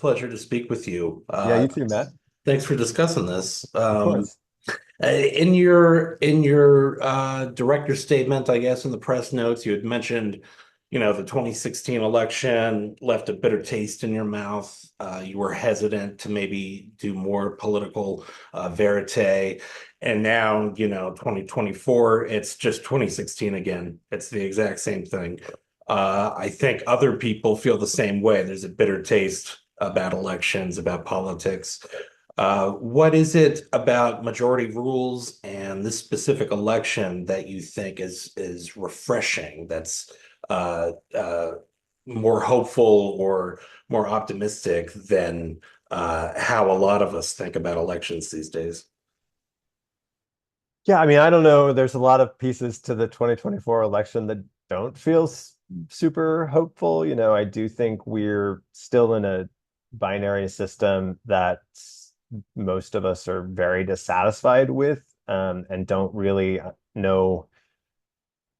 Pleasure to speak with you. Yeah, you too, Matt. Thanks for discussing this. Of course. In your director statement, I guess in the press notes, you had mentioned, the 2016 election left a bitter taste in your mouth. You were hesitant to maybe do more political verite. And now, 2024, it's just 2016 again. It's the exact same thing. I think other people feel the same way. There's a bitter taste about elections, about politics. What is it about majority rules and this specific election that you think is refreshing, that's more hopeful or more optimistic than how a lot of us think about elections these days? Yeah, I mean, I don't know. There's a lot of pieces to the 2024 election that don't feel super hopeful. I do think we're still in a binary system that most of us are very dissatisfied with, and don't really know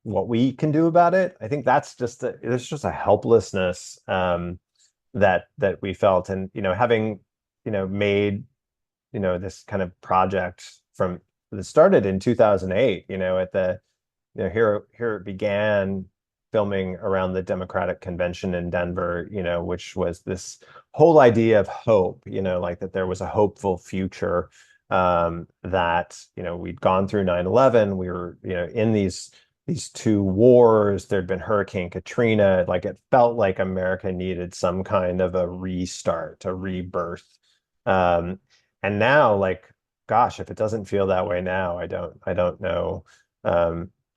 what we can do about it. I think there's just a helplessness that we felt, and having made this kind of project from that started in 2008, at the here it began filming around the Democratic Convention in Denver, which was this whole idea of hope, like that there was a hopeful future, that we'd gone through 9/11, we were in these two wars, there'd been Hurricane Katrina, like it felt like America needed some kind of a restart, a rebirth. And now, like, gosh, if it doesn't feel that way now, I don't know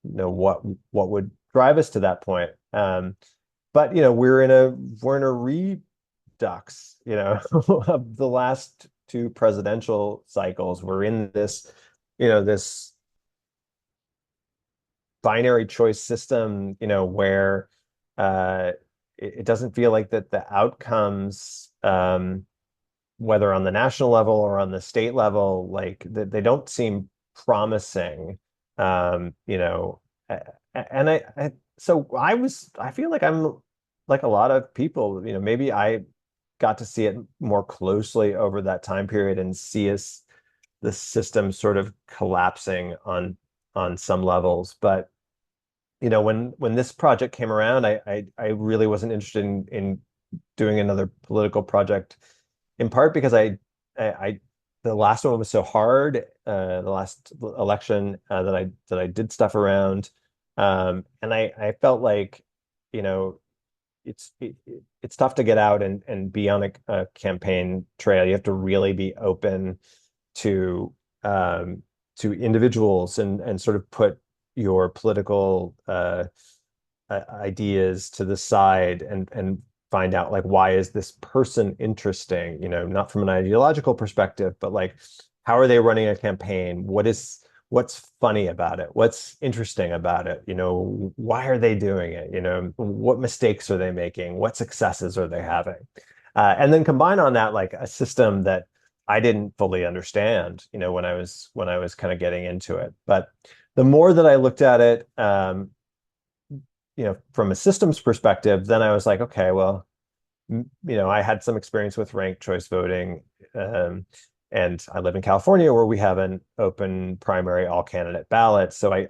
what would drive us to that point. But we're in a redux, of the last two presidential cycles. We're in this binary choice system, where it doesn't feel like that the outcomes, whether on the national level or on the state level, like they don't seem promising. And I feel like I'm like a lot of people, maybe I got to see it more closely over that time period and see the system sort of collapsing on some levels. But when this project came around, I really wasn't interested in doing another political project, in part because I the last one was so hard, the last election, that I did stuff around, and I felt like you know it's tough to get out and be on a campaign trail. You have to really be open to individuals, and sort of put your political ideas to the side, and find out, like, why is this person interesting, not from an ideological perspective, but like, how are they running a campaign? What's funny about it? What's interesting about it? Why are they doing it? What mistakes are they making? What successes are they having? And then combine on that, like, a system that I didn't fully understand, when I was kind of getting into it. But the more that I looked at it, from a systems perspective, then I was like, okay, well, I had some experience with ranked choice voting, and I live in California, where we have an open primary all candidate ballot. So I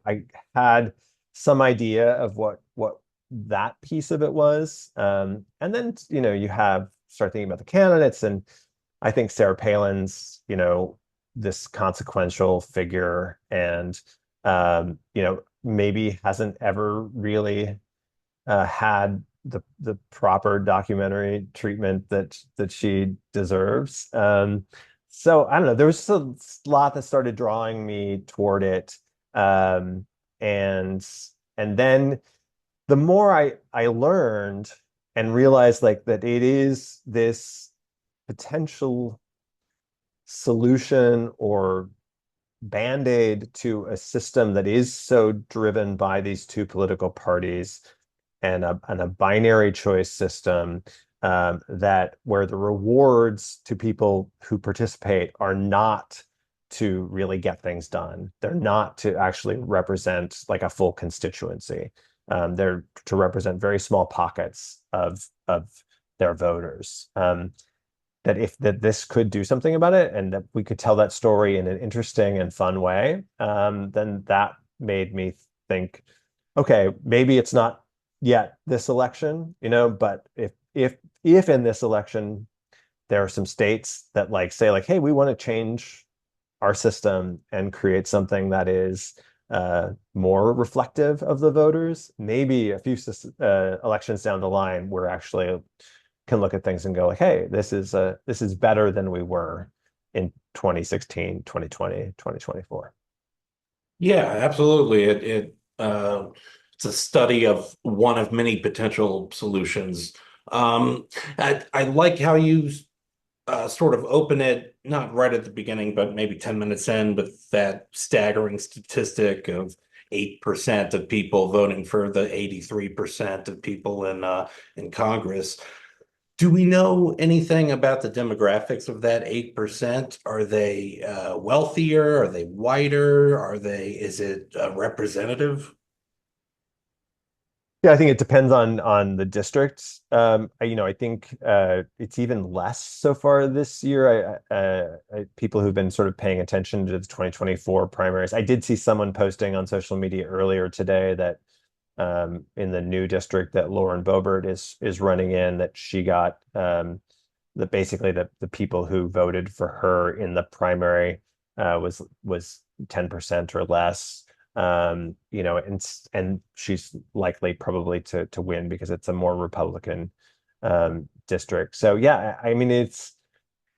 had some idea of what that piece of it was. And then, you start thinking about the candidates, and I think Sarah Palin's, this consequential figure, and maybe hasn't ever really had the proper documentary treatment that she deserves. So I don't know. There was a lot that started drawing me toward it, um, and and then the more I learned and realized, like, that it is this potential solution or band-aid to a system that is so driven by these two political parties, and a binary choice system, that where the rewards to people who participate are not to really get things done. They're not to actually represent, like, a full constituency. They're to represent very small pockets of their voters. that this could do something about it, and that we could tell that story in an interesting and fun way, then that made me think, okay, maybe it's not yet this election, but if in this election there are some states that like say like, hey, we want to change our system and create something that is more reflective of the voters, maybe a few elections down the line, we're actually can look at things and go like, hey, this is better than we were in 2016, 2020, 2024. Yeah, absolutely. It's a study of one of many potential solutions. I like how you sort of open it, not right at the beginning, but maybe 10 minutes in, with that staggering statistic of 8% of people voting for the 83% of people in Congress. Do we know anything about the demographics of that 8%? Are they wealthier? Are they whiter? Is it representative? Yeah, I think it depends on the districts. I think it's even less so far this year. People who've been sort of paying attention to the 2024 primaries. I did see someone posting on social media earlier today that in the new district that Lauren Boebert is running in, that she got that basically the people who voted for her in the primary was 10% or less. And she's likely probably to win because it's a more Republican district. So yeah, I mean it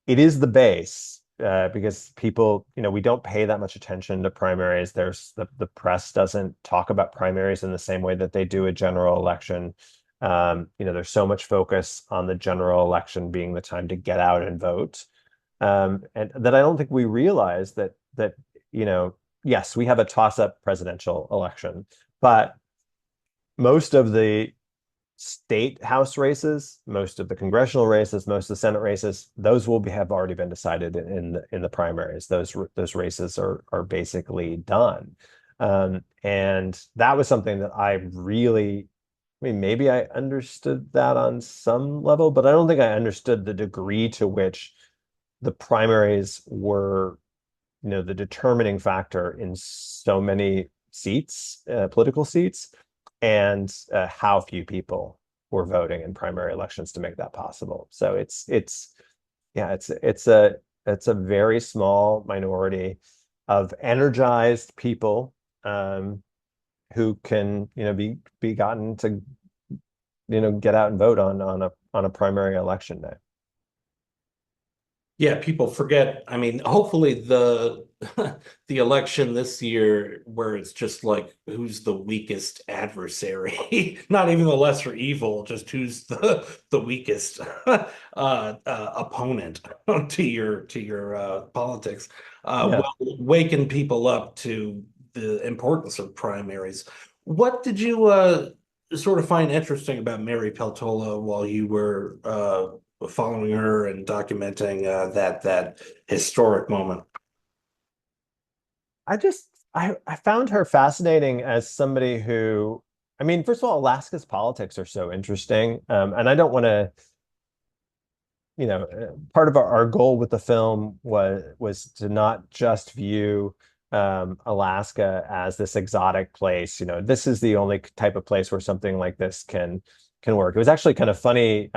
is the base, because people, we don't pay that much attention to primaries. There's the press doesn't talk about primaries in the same way that they do a general election. There's so much focus on the general election being the time to get out and vote. And that I don't think we realize that, yes, we have a toss-up presidential election, but most of the state house races, most of the congressional races, most of the Senate races, those have already been decided in the primaries. Those races are basically done. And that was something that I mean, maybe I understood that on some level, but I don't think I understood the degree to which the primaries were, the determining factor in so many seats, political seats, and how few people were voting in primary elections to make that possible. So yeah, it's a very small minority of energized people, who can, be gotten to, get out and vote on a primary election day. Yeah, people forget. I mean, hopefully the election this year, where it's just like who's the weakest adversary, not even the lesser evil, just who's the weakest opponent to your politics. Yeah. Will waken people up to the importance of primaries. What did you sort of find interesting about Mary Peltola while you were following her and documenting that historic moment? I found her fascinating as somebody who, I mean, first of all, Alaska's politics are so interesting. And I don't want to, part of our goal with the film was to not just view Alaska as this exotic place. This is the only type of place where something like this can work. It was actually kind of funny,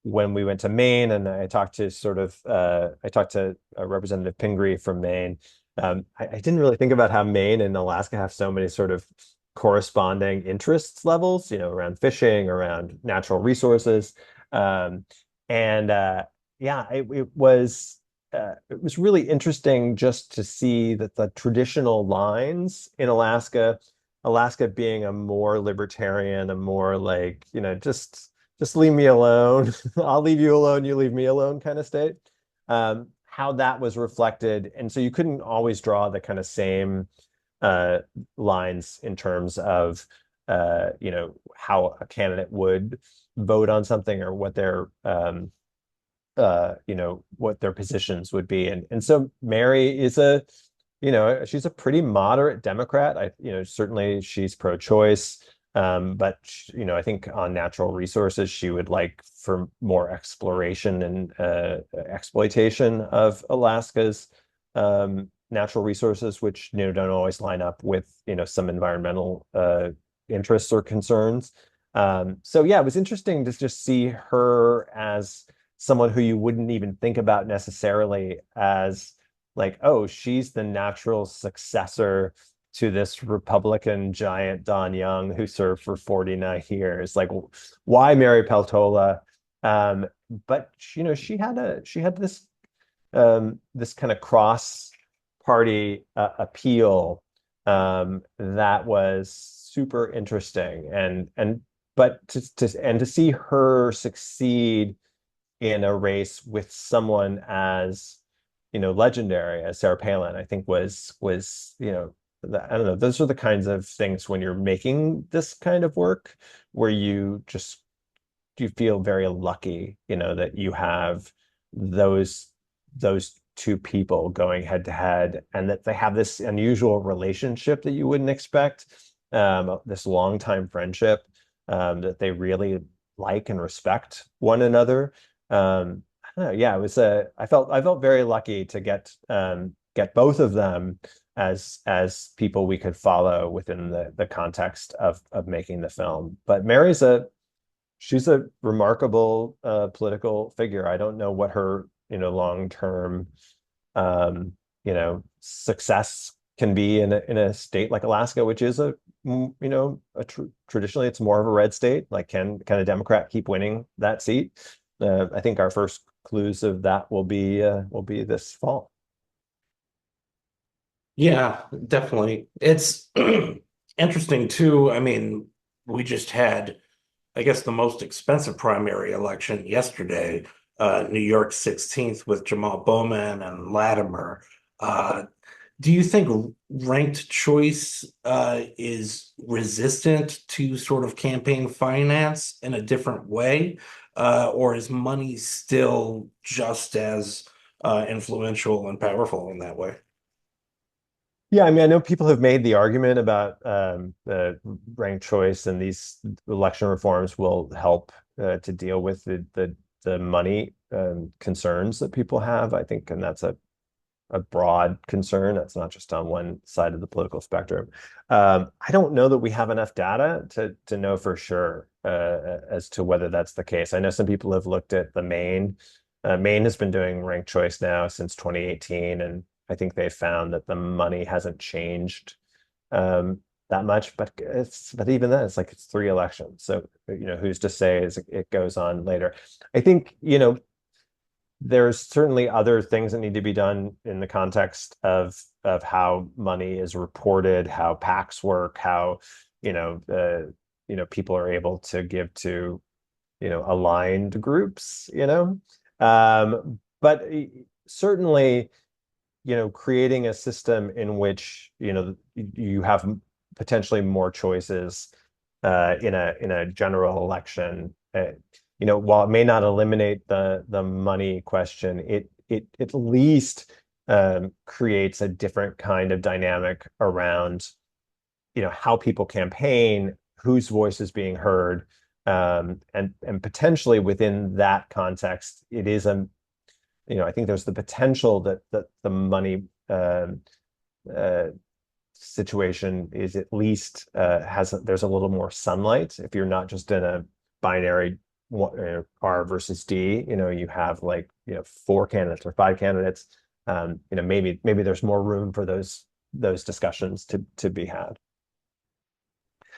when we went to Maine, and I talked to Representative Pingree from Maine. I didn't really think about how Maine and Alaska have so many sort of corresponding interests levels, around fishing, around natural resources. Um, and yeah, it was really interesting just to see that the traditional lines in Alaska being a more libertarian, a more like, just leave me alone. I'll leave you alone, you leave me alone kind of state. How that was reflected. And so you couldn't always draw the kind of same uh, lines in terms of, how a candidate would vote on something, or what their positions would be. And so Mary is she's a pretty moderate Democrat. Certainly she's pro-choice. But I think on natural resources, she would like for more exploration and exploitation of Alaska's natural resources, which don't always line up with some environmental interests or concerns. So yeah, it was interesting to just see her as someone who you wouldn't even think about necessarily as like, oh, she's the natural successor to this Republican giant Don Young who served for 49 years. Like, why Mary Peltola? But she had this kind of cross party appeal that was super interesting, and but to see her succeed in a race with someone as legendary as Sarah Palin, I think was I don't know, those are the kinds of things when you're making this kind of work where you feel very lucky, that you have those two people going head to head, and that they have this unusual relationship that you wouldn't expect, this long time friendship, that they really like and respect one another. I don't know, yeah, it was I felt very lucky to get both of them as people we could follow within the context of making the film. But she's a remarkable political figure. I don't know what her long-term success can be in a state like Alaska, which is traditionally it's more of a red state. Like, can a Democrat keep winning that seat? I think our first clues of that will be this fall. Yeah, definitely. It's interesting too. I mean, we just had, I guess, the most expensive primary election yesterday, New York 16th with Jamaal Bowman and Latimer. Uh, do you think ranked choice is resistant to sort of campaign finance in a different way? Or is money still just as influential and powerful in that way? Yeah, I mean, I know people have made the argument about the ranked choice, and these election reforms will help to deal with the money concerns that people have. I think, and that's a broad concern. That's not just on one side of the political spectrum. I don't know that we have enough data to know for sure as to whether that's the case. I know some people have looked at the Maine. Maine has been doing ranked choice now since 2018, and I think they found that the money hasn't changed that much. But even then, it's like it's three elections. So who's to say as it goes on later? I think there's certainly other things that need to be done in the context of how money is reported, how PACs work, how people are able to give to aligned groups. But certainly creating a system in which you have potentially more choices in a general election. While it may not eliminate the money question, it at least creates a different kind of dynamic around how people campaign, whose voice is being heard, and potentially within that context, it is I think there's the potential that the money uh, situation is at least there's a little more sunlight if you're not just in a binary R versus D. You have like four candidates or five candidates. Maybe there's more room for those discussions to be had.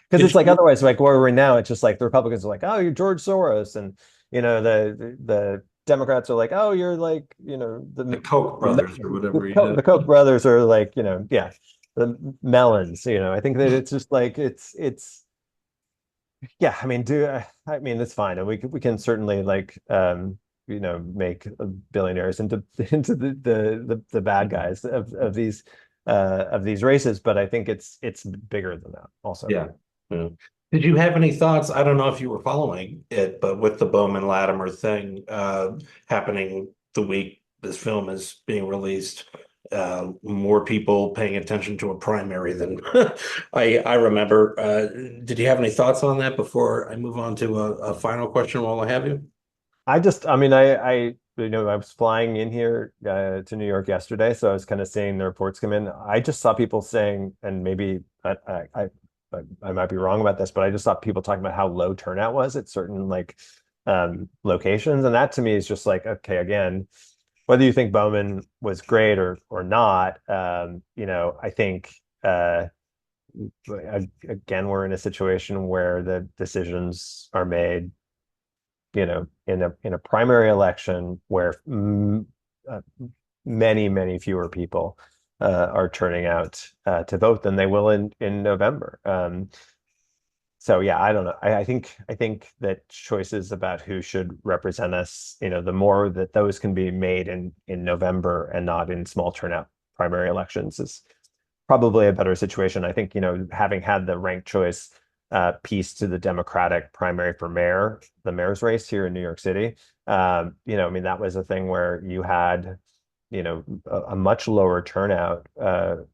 Because Did it's like you otherwise, like where we're now, it's just like the Republicans are like, oh, you're George Soros, and the Democrats are like, oh, you're like, the Koch brothers or whatever? The Koch brothers are like, yeah, the melons. I think that it's just like yeah. I mean, it's fine, and we can certainly like make billionaires into into the bad guys of these races, but I think it's bigger than that also. Yeah. Yeah. Did you have any thoughts? I don't know if you were following it, but with the Bowman Latimer thing happening the week this film is being released, more people paying attention to a primary than I remember. Did you have any thoughts on that before I move on to a final question while I have you? I mean, I was flying in here to New York yesterday, so I was kind of seeing the reports come in. I just saw people saying, and maybe I might be wrong about this, but I just saw people talking about how low turnout was at certain like locations, and that to me is just like, okay, again, whether you think Bowman was great or not, I think again we're in a situation where the decisions are made in a primary election where uh, many fewer people are turning out to vote than they will in November. So yeah, I don't know. I think that choices about who should represent us, the more that those can be made in November and not in small turnout primary elections is probably a better situation. I think, having had the ranked choice piece to the Democratic primary for mayor, the mayor's race here in New York City, I mean, that was a thing where you had, a much lower turnout for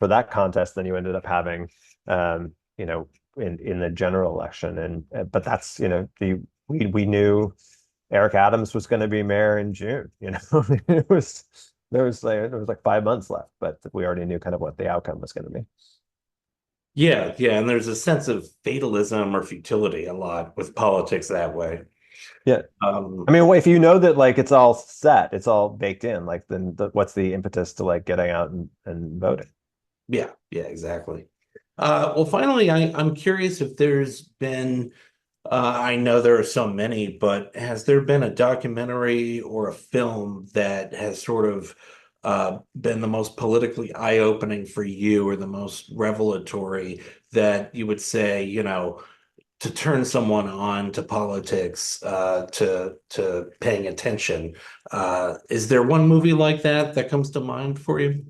that contest than you ended up having, in the general election. And but that's, we knew Eric Adams was going to be mayor in June. It was there was like 5 months left, but we already knew kind of what the outcome was going to be. Yeah, yeah, and there's a sense of fatalism or futility a lot with politics that way. Yeah. I Um, mean, if you know that like it's all set, it's all baked in, like then what's the impetus to like getting out and voting? yeah, yeah, exactly. Well, finally, I'm curious if there's been, I know there are so many, but has there been a documentary or a film that has sort of been the most politically eye-opening for you or the most revelatory that you would say, to turn someone on to politics, to paying attention? Is there one movie like that that comes to mind for you?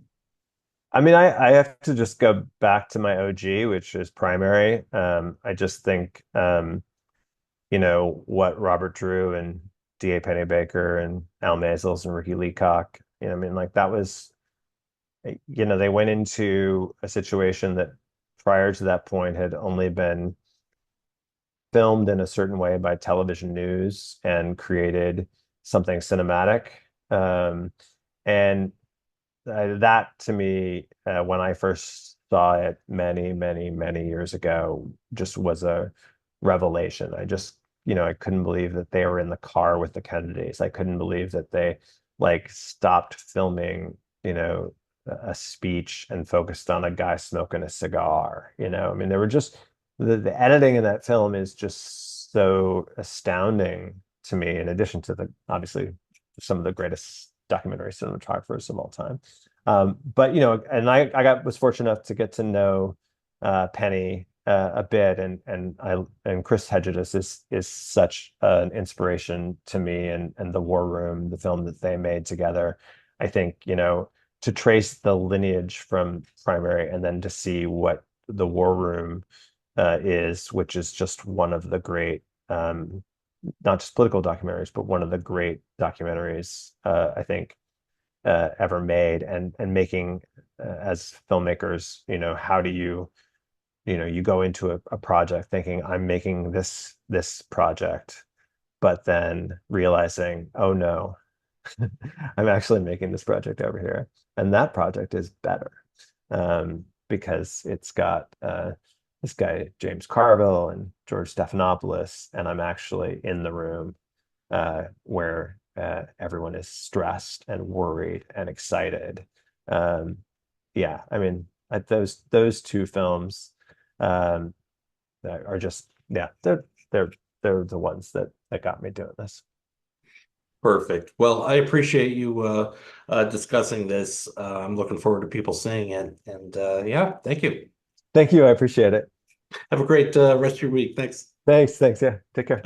I mean, I have to just go back to my OG, which is primary. I just think, what Robert Drew and D.A. Pennebaker and Al Maisels and Ricky Leacock, I mean, like that was, they went into a situation that prior to that point had only been filmed in a certain way by television news and created something cinematic. Um, and that to me, when I first saw it many years ago, just was a revelation. I couldn't believe that they were in the car with the Kennedys. I couldn't believe that they like stopped filming, a speech and focused on a guy smoking a cigar. I mean, they were just the editing in that film is just so astounding to me, in addition to the obviously some of the greatest documentary cinematographers of all time. But and I was fortunate enough to get to know Penny a bit, and Chris Hedges is such an inspiration to me, and the War Room, the film that they made together. I think to trace the lineage from primary and then to see what the War Room is, which is just one of the great, not just political documentaries, but one of the great documentaries I think ever made, and making as filmmakers, how do you go into a project thinking I'm making this project, but then realizing, oh no, I'm actually making this project over here, and that project is better because it's got this guy James Carville and George Stephanopoulos, and I'm actually in the room where everyone is stressed and worried and excited. Um, yeah, I mean, those two films um, are just yeah, they're the ones that got me doing this. Perfect. Well, I appreciate you discussing this. I'm looking forward to people seeing it. And yeah, thank you. Thank you. I appreciate it. Have a great rest of your week. Thanks. Thanks. Yeah. Take care.